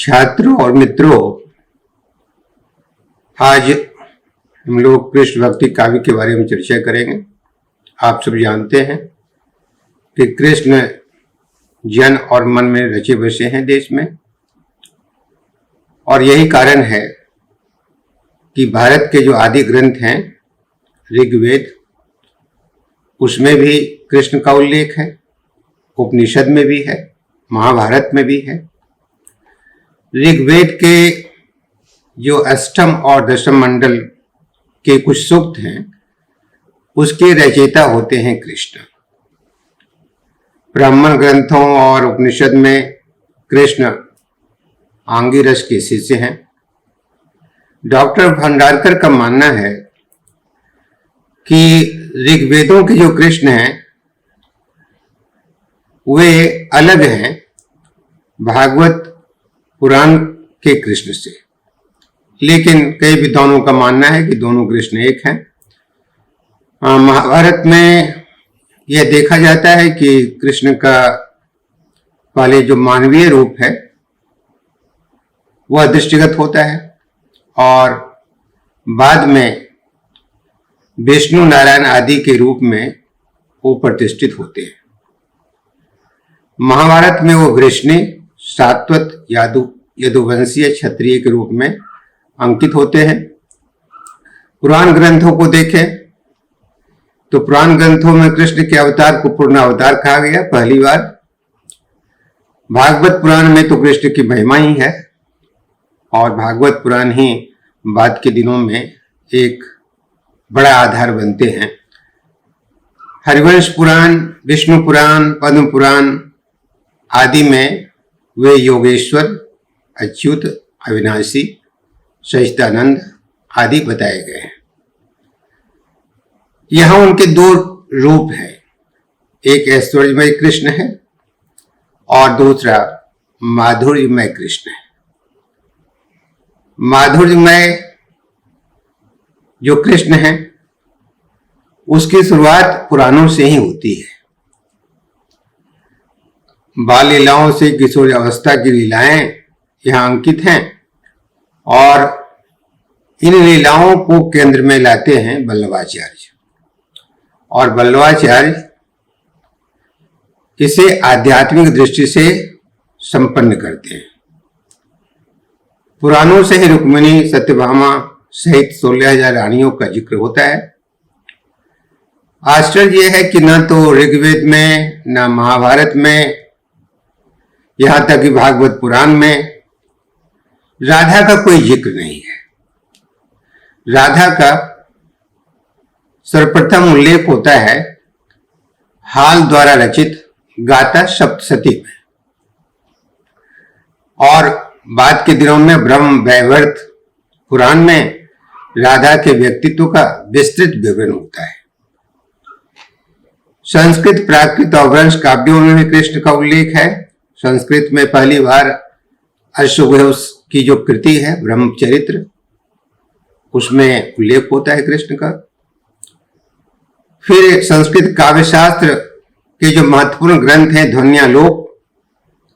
छात्रों और मित्रों, आज हम लोग कृष्ण भक्ति काव्य के बारे में चर्चा करेंगे। आप सब जानते हैं कि कृष्ण जन और मन में रचे बसे हैं देश में, और यही कारण है कि भारत के जो आदि ग्रंथ हैं ऋग्वेद, उसमें भी कृष्ण का उल्लेख है, उपनिषद में भी है, महाभारत में भी है। ऋग्वेद के जो अष्टम और दशम मंडल के कुछ सूक्त हैं, उसके रचयिता होते हैं कृष्ण। ब्राह्मण ग्रंथों और उपनिषद में कृष्ण आंगिरस के शिष्य हैं। डॉक्टर भंडारकर का मानना है कि ऋग्वेदों के जो कृष्ण हैं वे अलग हैं भागवत पुराण के कृष्ण से, लेकिन कई विद्वानों का मानना है कि दोनों कृष्ण एक हैं। महाभारत में यह देखा जाता है कि कृष्ण का पहले जो मानवीय रूप है वह दृष्टिगत होता है और बाद में विष्णु नारायण आदि के रूप में वो प्रतिष्ठित होते हैं। महाभारत में वो वृष्णि सात्वत यदुवंशीय क्षत्रिय के रूप में अंकित होते हैं। पुराण ग्रंथों को देखें तो पुराण ग्रंथों में कृष्ण के अवतार को पूर्ण अवतार कहा गया पहली बार। भागवत पुराण में तो कृष्ण की महिमा ही है, और भागवत पुराण ही बाद के दिनों में एक बड़ा आधार बनते हैं। हरिवंश पुराण, विष्णु पुराण, पद्म पुराण आदि में वे योगेश्वर, अच्युत, अविनाशी, सच्चिदानंद आदि बताए गए हैं। यहां उनके दो रूप हैं, एक ऐश्वर्यमय कृष्ण है और दूसरा माधुर्यमय कृष्ण है। माधुर्यमय जो कृष्ण है उसकी शुरुआत पुराणों से ही होती है। बाल लीलाओं से किशोर अवस्था की लीलाएं यहाँ अंकित हैं, और इन लीलाओं को केंद्र में लाते हैं वल्लभाचार्य, और वल्लभाचार्य इसे आध्यात्मिक दृष्टि से संपन्न करते हैं। पुराणों से ही रुक्मिणी, सत्यभामा सहित 16,000 रानियों का जिक्र होता है। आश्चर्य यह है कि न तो ऋग्वेद में, न महाभारत में, यहां तक कि भागवत पुराण में राधा का कोई जिक्र नहीं है। राधा का सर्वप्रथम उल्लेख होता है हाल द्वारा रचित गाथा सप्तशती में, और बाद के दिनों में ब्रह्म वैवर्त पुराण में राधा के व्यक्तित्व का विस्तृत विवरण होता है। संस्कृत, प्राकृत और वंश काव्यों में भी कृष्ण का उल्लेख है। संस्कृत में पहली बार अश्वघोष की जो कृति है ब्रह्मचरित्र, उसमें उल्लेख होता है कृष्ण का। फिर संस्कृत काव्यशास्त्र के जो महत्वपूर्ण ग्रंथ हैं ध्वन्यालोक,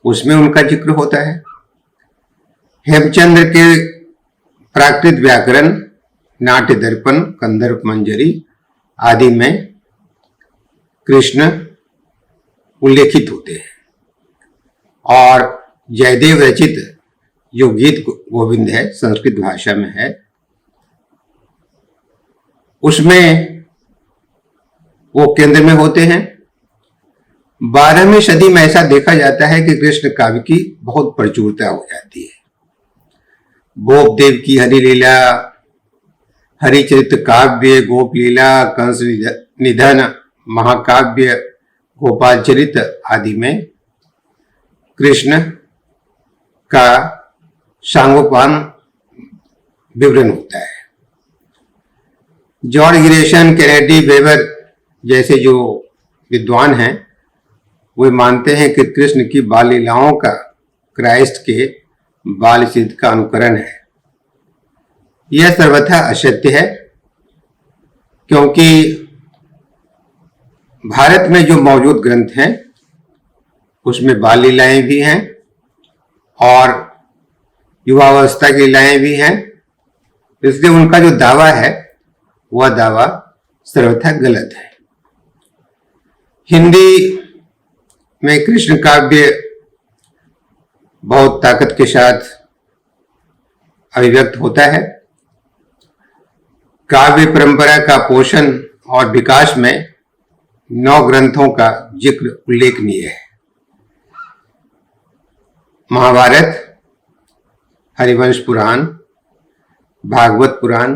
उसमें उनका जिक्र होता है। हेमचंद्र के प्राकृत व्याकरण, नाट्य दर्पण, कंदर्प मंजरी आदि में कृष्ण उल्लेखित होते हैं, और जयदेव रचित जो गीत गोविंद है संस्कृत भाषा में है, उसमें वो केंद्र में होते हैं। 12वीं सदी में ऐसा देखा जाता है कि कृष्ण काव्य की बहुत प्रचुरता हो जाती है। बोपदेव की हरिलीला, हरिचरित्र काव्य, गोप लीला, कंस निधन, महाकाव्य, गोपाल चरित्र आदि में कृष्ण का सांगोपान विवरण होता है। जॉर्ज गिरेशन, कैनेडी, वेबर जैसे जो विद्वान हैं वे मानते हैं कि कृष्ण की बाल लीलाओं का क्राइस्ट के बाल चरित्र का अनुकरण है। यह सर्वथा असत्य है, क्योंकि भारत में जो मौजूद ग्रंथ हैं उसमें बाल लीलाएं भी हैं, और युवावस्था की लीलाएं भी हैं, इसलिए उनका जो दावा है वह दावा सर्वथा गलत है। हिंदी में कृष्ण काव्य बहुत ताकत के साथ अभिव्यक्त होता है। काव्य परंपरा का पोषण और विकास में 9 ग्रंथों का जिक्र उल्लेखनीय है। महाभारत, हरिवंश पुराण, भागवत पुराण,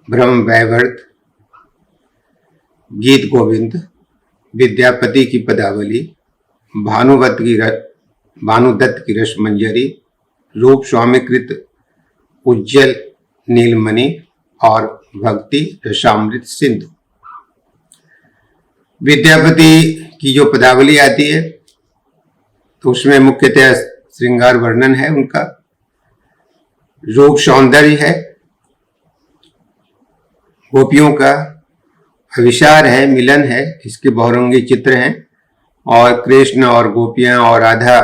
ब्रह्म वैवर्त, गीत गोविंद, विद्यापति की पदावली, भानुदत्त की रसमंजरी, रूप स्वामीकृत उज्जल नीलमणि और भक्ति रसामृत सिंधु। विद्यापति की जो पदावली आती है तो उसमें मुख्यतः श्रृंगार वर्णन है, उनका रूप सौंदर्य है, गोपियों का अविचार है, मिलन है, इसके बहुरंगी चित्र हैं और कृष्ण और गोपियां और राधा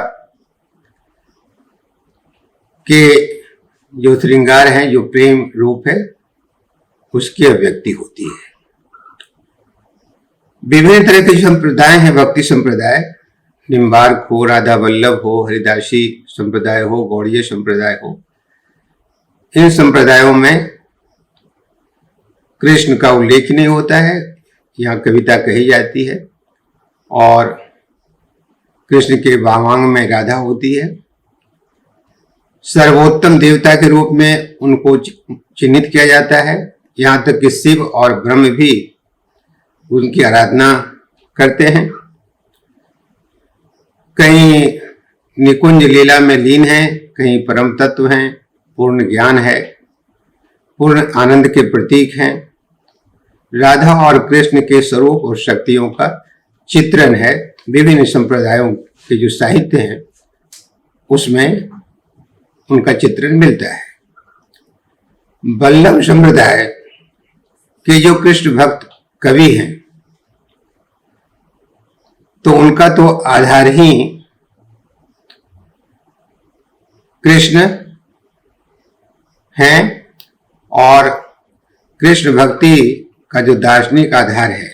के जो श्रृंगार हैं, जो प्रेम रूप है, उसकी अभिव्यक्ति होती है। विभिन्न तरह के संप्रदाय हैं, भक्ति संप्रदाय, निम्बार्क हो, राधा वल्लभ हो, हरिदासी संप्रदाय हो, गौड़ीय संप्रदाय हो। इन संप्रदायों में कृष्ण का उल्लेख नहीं होता है, यहाँ कविता कही जाती है और कृष्ण के वामांग में राधा होती है। सर्वोत्तम देवता के रूप में उनको चिन्हित किया जाता है, यहाँ तक कि शिव और ब्रह्म भी उनकी आराधना करते हैं। कहीं निकुंज लीला में लीन हैं, कहीं परम तत्व हैं, पूर्ण ज्ञान है, पूर्ण आनंद के प्रतीक हैं। राधा और कृष्ण के स्वरूप और शक्तियों का चित्रण है। विभिन्न संप्रदायों के जो साहित्य हैं उसमें उनका चित्रण मिलता है। वल्लभ संप्रदाय के जो कृष्ण भक्त कवि हैं तो उनका तो आधार ही कृष्ण है और कृष्ण भक्ति का जो दार्शनिक आधार है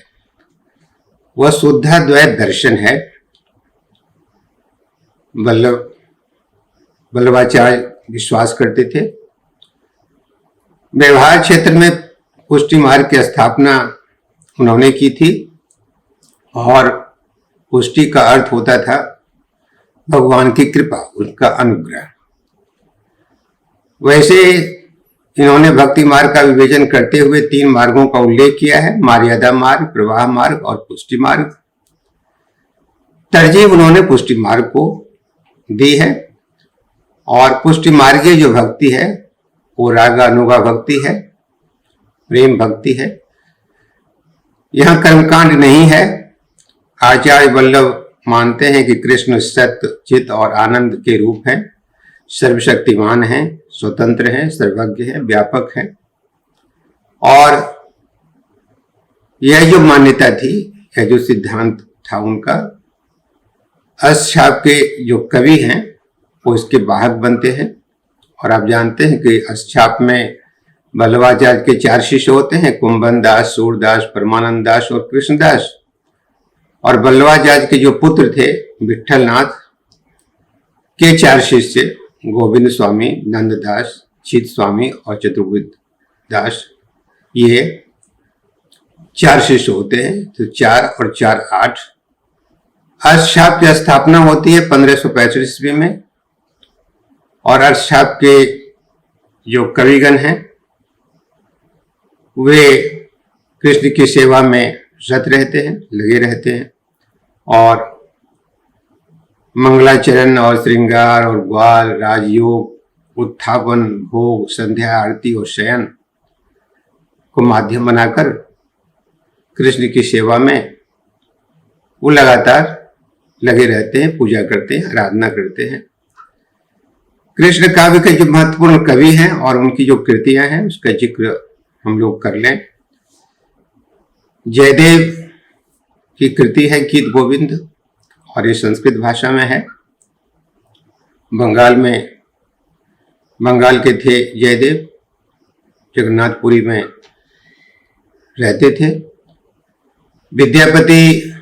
वह शुद्धाद्वैत दर्शन है। वल्लभाचार्य विश्वास करते थे। व्यवहार क्षेत्र में पुष्टि मार्ग की स्थापना उन्होंने की थी और पुष्टि का अर्थ होता था भगवान की कृपा, उनका अनुग्रह। वैसे इन्होंने भक्ति मार्ग का विवेचन करते हुए 3 मार्गों का उल्लेख किया है, मर्यादा मार्ग, प्रवाह मार्ग और पुष्टि मार्ग। तरजीह उन्होंने पुष्टि मार्ग को दी है और पुष्टि मार्गीय जो भक्ति है वो राग अनुगा भक्ति है, प्रेम भक्ति है। यहाँ कर्मकांड नहीं है। आचार्य वल्लभ मानते हैं कि कृष्ण सत्य, चित और आनंद के रूप हैं, सर्वशक्तिमान हैं, स्वतंत्र हैं, सर्वज्ञ हैं, व्यापक हैं। और यह जो मान्यता थी, यह जो सिद्धांत था उनका, अष्टछाप के जो कवि हैं वो इसके वाहक बनते हैं। और आप जानते हैं कि अष्टछाप में वल्लभाचार्य के 4 शिष्य होते हैं, कुंभन दास, सूरदास, परमानंद दास और कृष्णदास। और वल्लभाचार्य के जो पुत्र थे विठलनाथ के 4 शिष्य, गोविंद स्वामी, नंददास, चित स्वामी और चतुर्विद दास, ये 4 शिष्य होते हैं। तो 4 और 4 8। अष्टछाप की स्थापना होती है 1565 ईस्वी में और अष्टछाप के जो कविगण हैं वे कृष्ण की सेवा में रत रहते हैं, लगे रहते हैं और मंगलाचरण और श्रृंगार और ग्वाल, राजयोग, उत्थापन, भोग, संध्या आरती और शयन को माध्यम बनाकर कृष्ण की सेवा में वो लगातार लगे रहते हैं, पूजा करते हैं, आराधना करते हैं। कृष्ण काव्य के जो महत्वपूर्ण कवि हैं और उनकी जो कृतियां हैं उसका जिक्र हम लोग कर लें। जयदेव की कृति है गीत गोविंद और ये संस्कृत भाषा में है। बंगाल में बंगाल के थे जयदेव, जगन्नाथपुरी में रहते थे। विद्यापति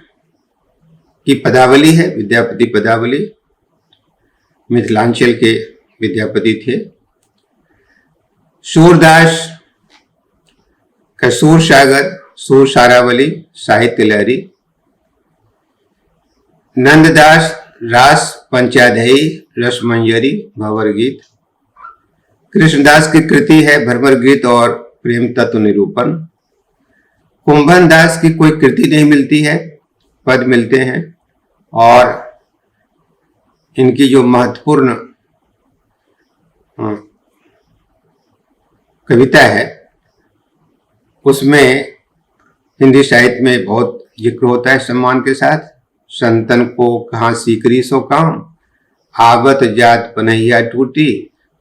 की पदावली है, विद्यापति पदावली, मिथिलांचल के विद्यापति थे। सूरदास का सूर सागर, सूर सारावली, साहित्य लहरी। नंददास रास पंचाध्यायी, रसमंजरी, भंवर गीत। कृष्णदास की कृति है भ्रमर गीत और प्रेम तत्व निरूपण। कुंभन दास की कोई कृति नहीं मिलती है, पद मिलते हैं। और इनकी जो महत्वपूर्ण कविता है उसमें हिंदी साहित्य में बहुत जिक्र होता है सम्मान के साथ। संतन को कहाँ सीकरी सो काम, आवत जात पनहिया टूटी,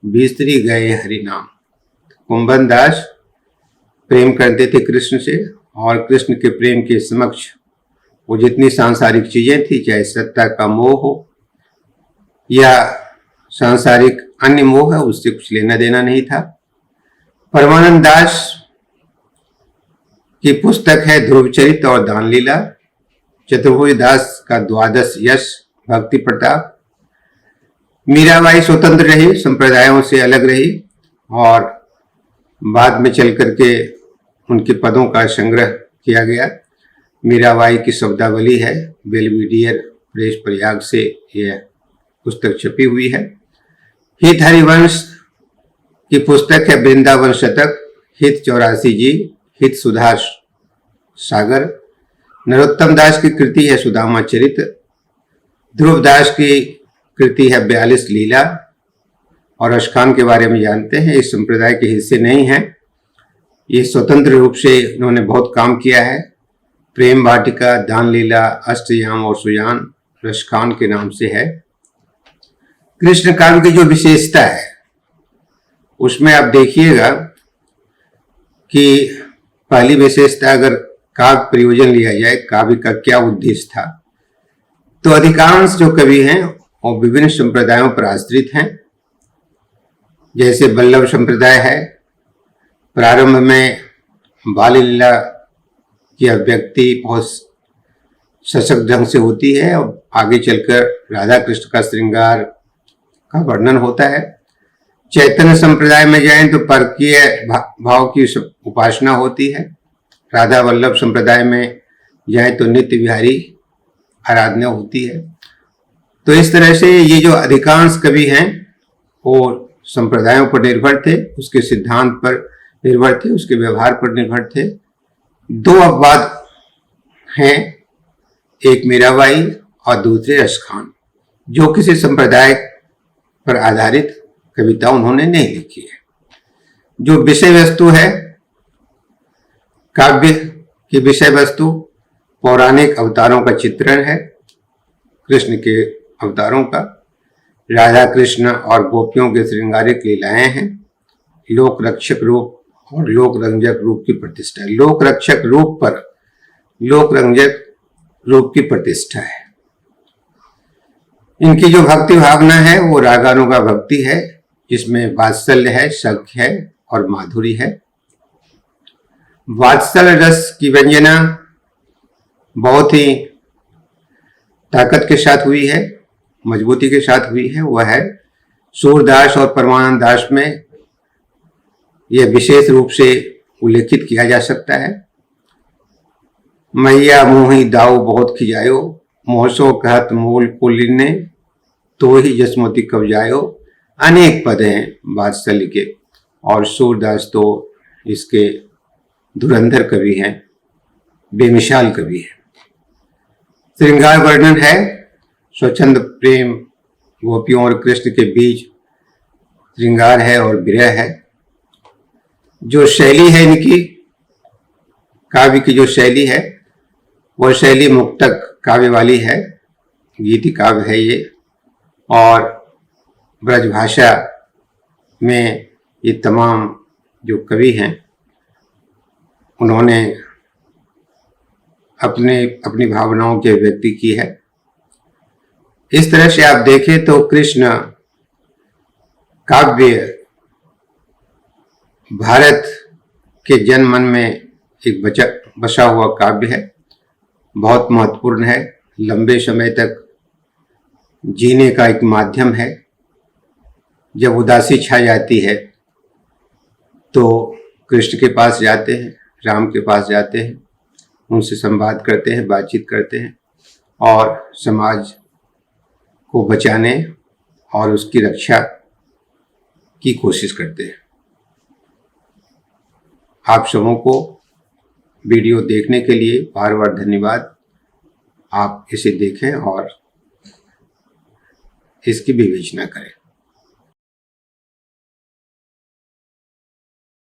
बिस्तरी गए हरि नाम। कुंभन दास प्रेम करते थे कृष्ण से, और कृष्ण के प्रेम के समक्ष वो जितनी सांसारिक चीजें थी, चाहे सत्ता का मोह हो या सांसारिक अन्य मोह है, उससे कुछ लेना देना नहीं था। परमानंद दास की पुस्तक है ध्रुवचरित और दानलीला। चतुर्भुज दास का द्वादश यश, भक्ति प्रताप। मीराबाई स्वतंत्र रही, संप्रदायों से अलग रही, और बाद में चल करके उनके पदों का संग्रह किया गया। मीराबाई की शब्दावली है, बेलविडियर प्रेस प्रयाग से यह पुस्तक छपी हुई है। हित हरिवंश की पुस्तक है वृंदावन शतक, हित 84 जी, हित सुधा सागर। नरोत्तम दास की कृति है सुदामा चरित। ध्रुव दास की कृति है 42 लीला। और अशखान के बारे में जानते हैं, इस संप्रदाय के हिस्से नहीं हैं, ये स्वतंत्र रूप से इन्होंने बहुत काम किया है। प्रेम वाटिका, दान लीला, अष्टयाम और सुजान रशखान के नाम से है। कृष्ण काव्य की जो विशेषता है उसमें आप देखिएगा कि पहली विशेषता, अगर काव्य प्रयोजन लिया जाए, काव्य का क्या उद्देश्य था, तो अधिकांश जो कवि हैं वो विभिन्न संप्रदायों पर आश्रित हैं। जैसे वल्लभ संप्रदाय है, प्रारंभ में बाल लीला की अभिव्यक्ति बहुत सशक्त ढंग से होती है, और आगे चलकर राधा कृष्ण का श्रृंगार का वर्णन होता है। चैतन्य संप्रदाय में जाएं तो परकीय भाव की उपासना होती है। राधा वल्लभ संप्रदाय में जाएं तो नित्य विहारी आराधना होती है। तो इस तरह से ये जो अधिकांश कवि हैं वो संप्रदायों पर निर्भर थे, उसके सिद्धांत पर निर्भर थे, उसके व्यवहार पर निर्भर थे। दो अपवाद हैं, एक मीराबाई और दूसरे रशखान, जो किसी संप्रदाय पर आधारित कविता उन्होंने नहीं लिखी है। जो विषय वस्तु है, काव्य की विषय वस्तु पौराणिक अवतारों का चित्रण है, कृष्ण के अवतारों का। राधा कृष्ण और गोपियों के श्रृंगारिक लीलाएं हैं। लोक रक्षक रूप और लोक रंजक रूप की प्रतिष्ठा, लोक रक्षक रूप पर लोक रंजक रूप की प्रतिष्ठा है। इनकी जो भक्ति भावना है वो रागानुगा भक्ति है, जिसमें वात्सल्य है, सख्य है और माधुरी है। वात्सल्य रस की व्यंजना बहुत ही ताकत के साथ हुई है, मजबूती के साथ हुई है। वह है सूरदास और परमानंद दास में यह विशेष रूप से उल्लेखित किया जा सकता है। मैया मोही दाऊ बहुत खिजायो, मोहसो कहत मूल कुलिने, तो ही जसमती कब जायो। अनेक पद हैं वात्सल्य के, और सूरदास तो इसके धुरंधर कवि हैं, बेमिसाल कवि हैं। श्रृंगार वर्णन है, स्वच्छंद प्रेम गोपियों और कृष्ण के बीच श्रृंगार है और विरह है। जो शैली है इनकी काव्य की, जो शैली है वह शैली मुक्तक काव्य वाली है, गीति काव्य है ये। और ब्रजभाषा में ये तमाम जो कवि हैं उन्होंने अपनी भावनाओं की अभिव्यक्ति की है। इस तरह से आप देखें तो कृष्ण काव्य भारत के जन मन में एक बसा हुआ काव्य है, बहुत महत्वपूर्ण है, लंबे समय तक जीने का एक माध्यम है। जब उदासी छा जाती है तो कृष्ण के पास जाते हैं, राम के पास जाते हैं, उनसे संवाद करते हैं, बातचीत करते हैं और समाज को बचाने और उसकी रक्षा की कोशिश करते हैं। आप सबों को वीडियो देखने के लिए बार बार धन्यवाद। आप इसे देखें और इसकी विवेचना करें।